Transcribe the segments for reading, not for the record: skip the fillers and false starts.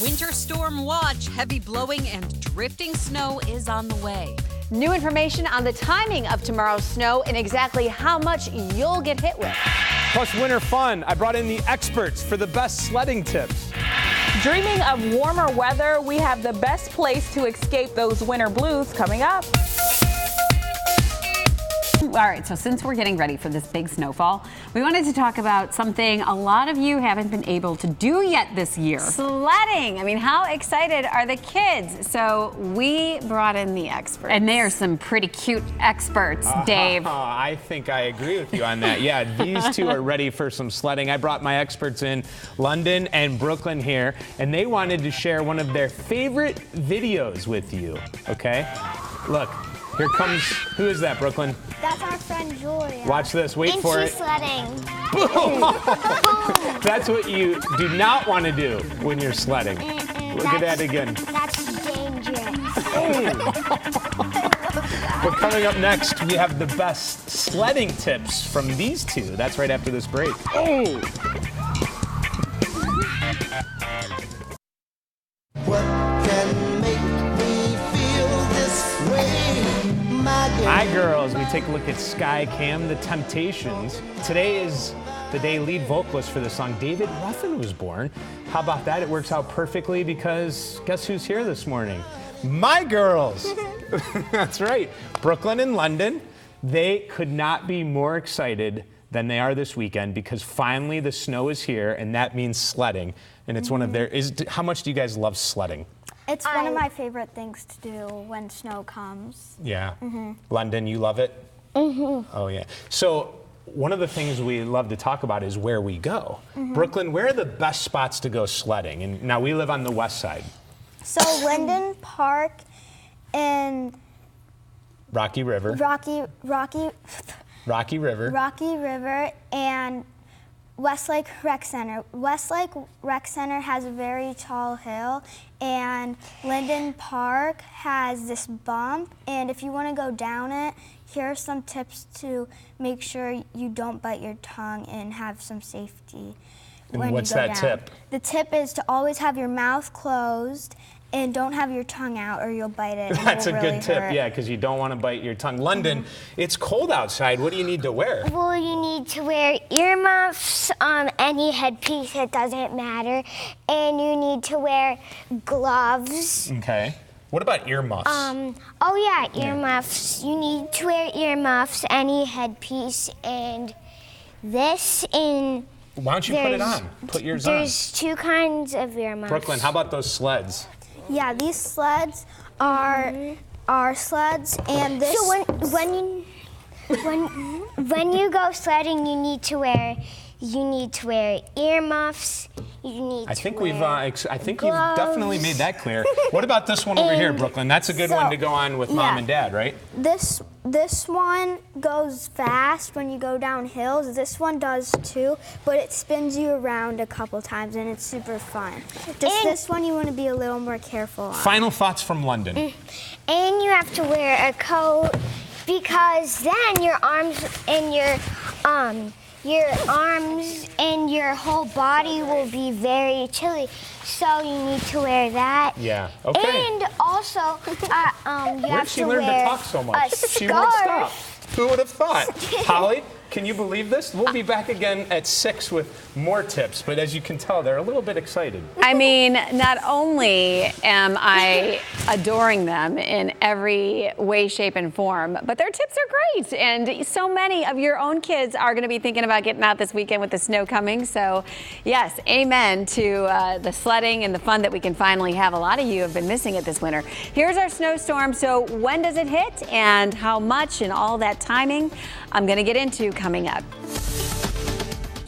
Winter storm watch, heavy blowing and drifting snow is on the way. New information on the timing of tomorrow's snow and exactly how much you'll get hit with. Plus winter fun. I brought in the experts for the best sledding tips. Dreaming of warmer weather, we have the best place to escape those winter blues coming up. All right, so since we're getting ready for this big snowfall, we wanted to talk about something a lot of you haven't been able to do yet this year. Sledding. I mean, how excited are the kids? So we brought in the experts. And they are some pretty cute experts, Dave. I think I agree with you on that. Yeah, these two are ready for some sledding. I brought my experts in, London and Brooklyn here, and they wanted to share one of their favorite videos with you, okay? Look. Here comes, who is that, Brooklyn? That's our friend Julia. Watch this, wait for it. And she's sledding. That's what you do not want to do when you're sledding. Look at that again. That's dangerous. But coming up next, we have the best sledding tips from these two. That's right after this break. Hi girls, we take a look at Sky Cam, The Temptations. Today is the day lead vocalist for the song David Ruffin was born. How about that? It works out perfectly because guess who's here this morning? My girls! That's right, Brooklyn and London. They could not be more excited than they are this weekend because finally the snow is here and that means sledding. And it's one of their, how much do you guys love sledding? It's one of my favorite things to do when snow comes. Yeah. London, you love it? Oh, yeah. So one of the things we love to talk about is where we go. Brooklyn, where are the best spots to go sledding? And now we live on the west side. So Linden Park and Rocky River. Rocky River and Westlake Rec Center. Westlake Rec Center has a very tall hill, and Linden Park has this bump, and if you want to go down it, here are some tips to make sure you don't bite your tongue and have some safety when what's you go that down. tip? The tip is to always have your mouth closed and don't have your tongue out or you'll bite it. That's a really good tip, hurt. yeah, because you don't want to bite your tongue. London, it's cold outside. What do you need to wear? Well, you need to wear earmuffs, any headpiece, it doesn't matter. And you need to wear gloves. Okay. What about earmuffs? Oh yeah, earmuffs. You need to wear earmuffs, any headpiece, and this in... Why don't you put it on? Put yours on. There's two kinds of earmuffs. Brooklyn, how about those sleds? Yeah, these sleds are sleds, and this. So when you go sledding, you need to wear earmuffs. I think you've definitely made that clear. What about this one over here, Brooklyn? That's a good one to go on with mom and dad, right? This one goes fast when you go down hills. This one does too, but it spins you around a couple times and it's super fun. Just this one you want to be a little more careful on. Final thoughts from London. And you have to wear a coat because then your arms and your whole body will be very chilly. So you need to wear that. Yeah. Okay. And also, you have to learn wear to talk so much? a She won't stop. scarf. Who would have thought? Holly, can you believe this? We'll be back again at 6 with more tips, but as you can tell, they're a little bit excited. I mean, not only am I adoring them in every way, shape, and form, but their tips are great. And so many of your own kids are going to be thinking about getting out this weekend with the snow coming. So, yes, amen to the sledding and the fun that we can finally have. A lot of you have been missing it this winter. Here's our snowstorm. So when does it hit and how much and all that timing I'm going to get into coming up.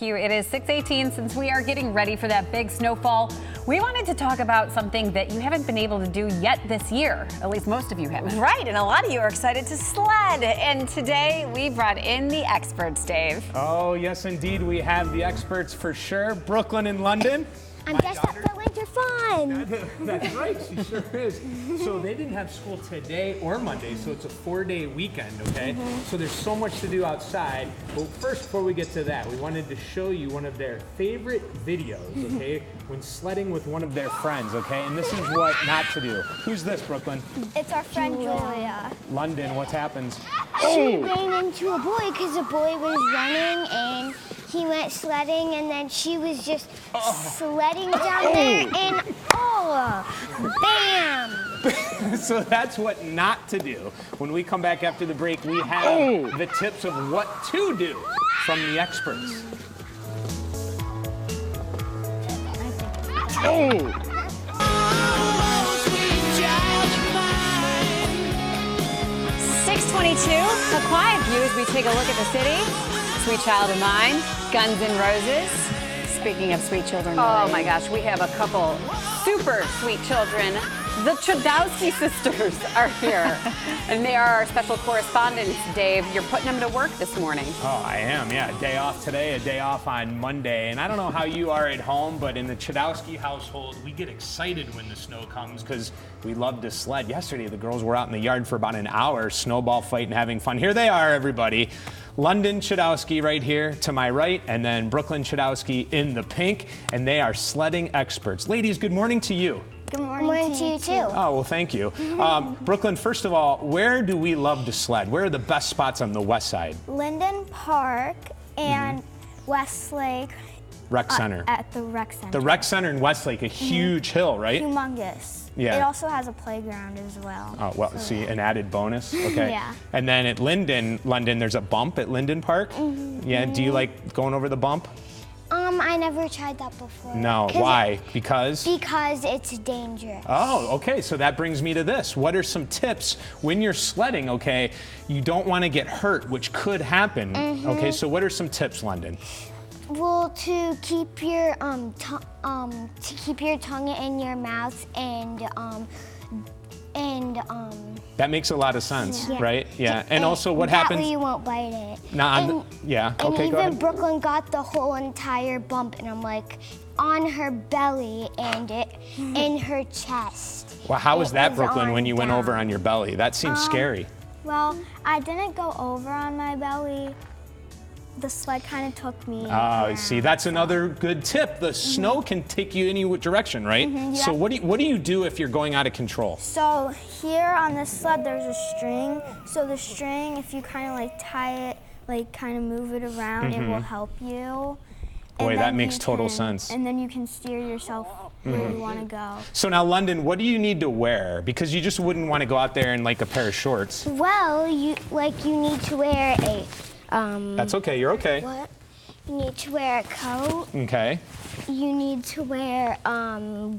It is 6:18. Since we are getting ready for that big snowfall, we wanted to talk about something that you haven't been able to do yet this year. At least most of you haven't. Right, and a lot of you are excited to sled. And today we brought in the experts, Dave. Oh, yes, indeed. We have the experts for sure. Brooklyn and London. I'm dressed up for winter. kids are fun. That's right, she sure is. So they didn't have school today or Monday, so it's a 4-day weekend, okay? So there's so much to do outside. But first, before we get to that, we wanted to show you one of their favorite videos, okay? When sledding with one of their friends, okay? And this is what not to do. Who's this, Brooklyn? It's our friend Julia. London, what happens? She ran into a boy because the boy was running and he went sledding and then she was just sledding down there and bam! So that's what not to do. When we come back after the break, we have the tips of what to do from the experts. 6:22, a quiet view as we take a look at the city. Sweet Child of Mine, Guns N' Roses. Speaking of sweet children. Oh my gosh, we have a couple super sweet children. The Chodowski sisters are here, and they are our special correspondents. Dave, you're putting them to work this morning. Oh, I am, yeah. A day off today, a day off on Monday. And I don't know how you are at home, but in the Chodowski household, we get excited when the snow comes because we love to sled. Yesterday, the girls were out in the yard for about an hour, snowball fighting, having fun. Here they are, everybody. London Chodowski right here to my right, and then Brooklyn Chodowski in the pink, and they are sledding experts. Ladies, good morning to you. Good morning to you too. Oh, well, thank you. Brooklyn, first of all, where do we love to sled? Where are the best spots on the west side? Linden Park and Westlake. Rec Center. At the Rec Center. The Rec Center in Westlake, a huge hill, right? Humongous. Yeah. It also has a playground as well. Oh, well, see, an added bonus. Okay. Yeah. And then at London, there's a bump at Linden Park. Yeah, do you like going over the bump? I never tried that before. No, why? Because it's dangerous. Oh, okay, so that brings me to this. What are some tips when you're sledding, okay? You don't want to get hurt, which could happen. Okay, so what are some tips, London? Well, to keep your tongue in your mouth and That makes a lot of sense, Yeah. right? Yeah. And also what that happens? way you won't bite it. Yeah. And Okay, go even ahead. Brooklyn got the whole entire bump, and I'm like on her belly and it in her chest. Well, how was It that, was Brooklyn, when on you went down. over on your belly? That seems scary. Well, I didn't go over on my belly. The sled kind of took me. Oh, see, that's another good tip. The snow can take you any direction, right? So what do you do if you're going out of control? So here on this sled, there's a string. So the string, if you kind of like tie it, like kind of move it around, it will help you. Boy, And that then makes you total can- sense. And then you can steer yourself where you want to go. So now, London, what do you need to wear? Because you just wouldn't want to go out there in like a pair of shorts. Well, you need to wear a That's okay, you're okay. what? You need to wear a coat. Okay. You need to wear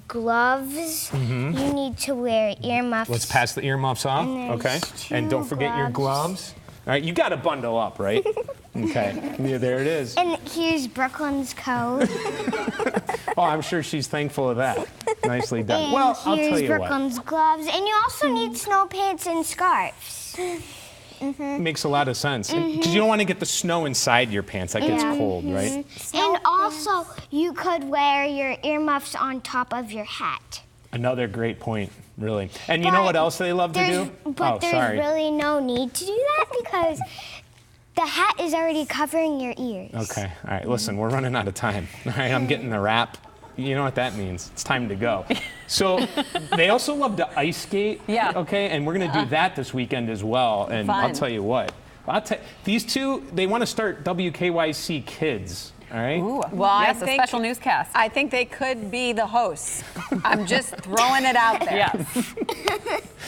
gloves. You need to wear earmuffs. Let's pass the earmuffs off. And there's Okay. And two don't forget your gloves. All right, you got to bundle up, right? Okay. Yeah, there it is. And here's Brooklyn's coat. Oh, I'm sure she's thankful of that. Nicely done. And Well, I'll here's tell you what. Brooklyn's gloves. And you also need snow pants and scarves. Makes a lot of sense. Because you don't want to get the snow inside your pants. That gets cold, right? And also, you could wear your earmuffs on top of your hat. Another great point, really. And you know what else they love to do? But there's really no need to do that because the hat is already covering your ears. Okay. All right. Listen, we're running out of time. All right. I'm getting the wrap. You know what that means. It's time to go. So they also love to ice skate. Yeah. Okay. And we're going to do that this weekend as well. And I'll Fun. tell you what. These two, they want to start WKYC Kids. All right. Ooh, Well, yes, I a think, special newscast. I think they could be the hosts. I'm just throwing it out there. Yes.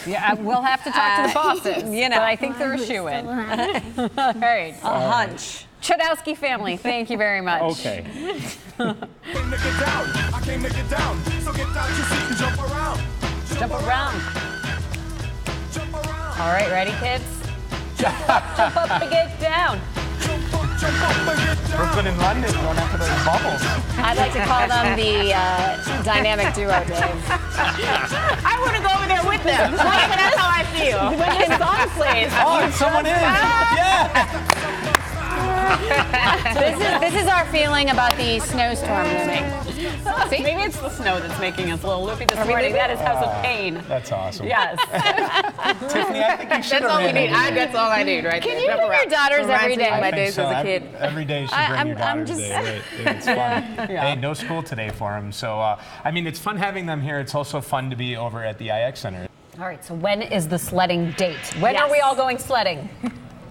Yeah, we'll have to talk to the bosses. you know. But I think they're a shoo-in. All right. A hunch. Chodowski family, thank you very much. Okay. I came to get down. I came to get down. So get down your seat and jump around. Jump around. Jump around. All right, ready, kids? Jump up and get down. Jump up and get down. Brooklyn and London going after those bubbles. I'd like to call them the dynamic duo, Dave. I want to go over there with them. That's how I feel. When this song plays. Oh, someone is. Yeah. This is our feeling about the snowstorm looming. See? Maybe it's the snow that's making us a little loopy this morning. That is House of Pain. That's awesome. Yes. Tiffany, I think you should That's all we need. That's all I need right Can there. you bring your daughters every day? My I think days so. as a kid. Every day you should bring your daughter today. Right? It's fun. Hey, no school today for them. So, I mean, it's fun having them here. It's also fun to be over at the IX Center. All right, so when is the sledding date? When are we all going sledding?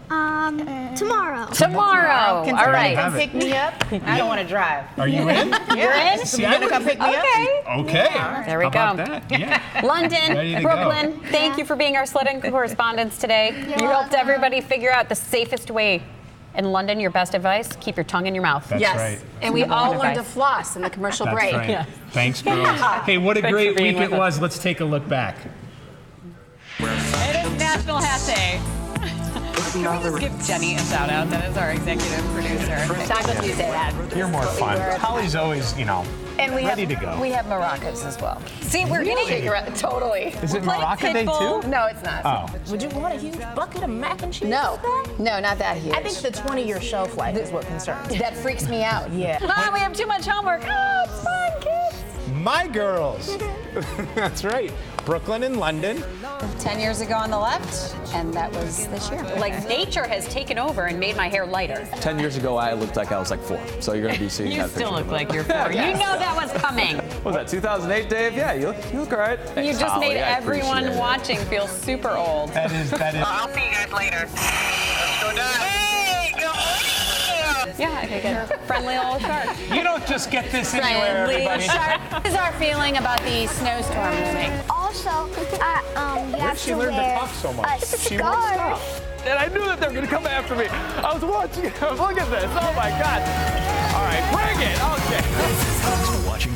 Tomorrow. Tomorrow. Can All somebody right. come pick me up? I don't want to drive. Are you in? You're in? See, You gonna come pick me up? Okay. Okay. There we How go. about that? Yeah. Ready London, to Brooklyn, thank you for being our sledding correspondents today. You helped everybody figure out the safest way. In London, your best advice, keep your tongue in your mouth. That's Yes. right. And we Number all one learned to advice. floss in the commercial That's break. right. Yeah. Thanks, girls. Hey, what a Thanks great for being week it with us. was. Let's take a look back. It is National Hat Day. Can we just give Jenny a shout out? That is our executive producer. Chocolate Tuesday, that. You're more fun. Holly's always, And we ready have, to go. We have maracas as well. See, we're getting Totally. Is it playing Maraca Day Pitbull. too? No, it's not. Oh. Would you want a huge bucket of mac and cheese? No, no, not that huge. I think the 20-year shelf life is what concerns me. That freaks me out. Yeah. Mom, we have too much homework. Oh, it's fun, kids. My girls. That's right. Brooklyn and London. 10 years ago on the left, and that was this year. Like nature has taken over and made my hair lighter. 10 years ago, I looked like I was like 4. So you're going to be seeing You that still picture. look like you're 4. You know that was coming. What was that, 2008, Dave? Yeah, you look all right. You Thanks, just Holly. made I appreciate everyone it. watching feel super old. That is. I'll see you guys later. Let's go down. Hey, good morning. Yeah, I think a friendly little shark. You don't just get this anywhere, everybody. What is our feeling about the snowstorm looming? Also, you have she to learn to wear talk so much? a She won't scarf. stop. And I knew that they were going to come after me. I was watching. Look at this. Oh, my God. All right, bring it. Okay.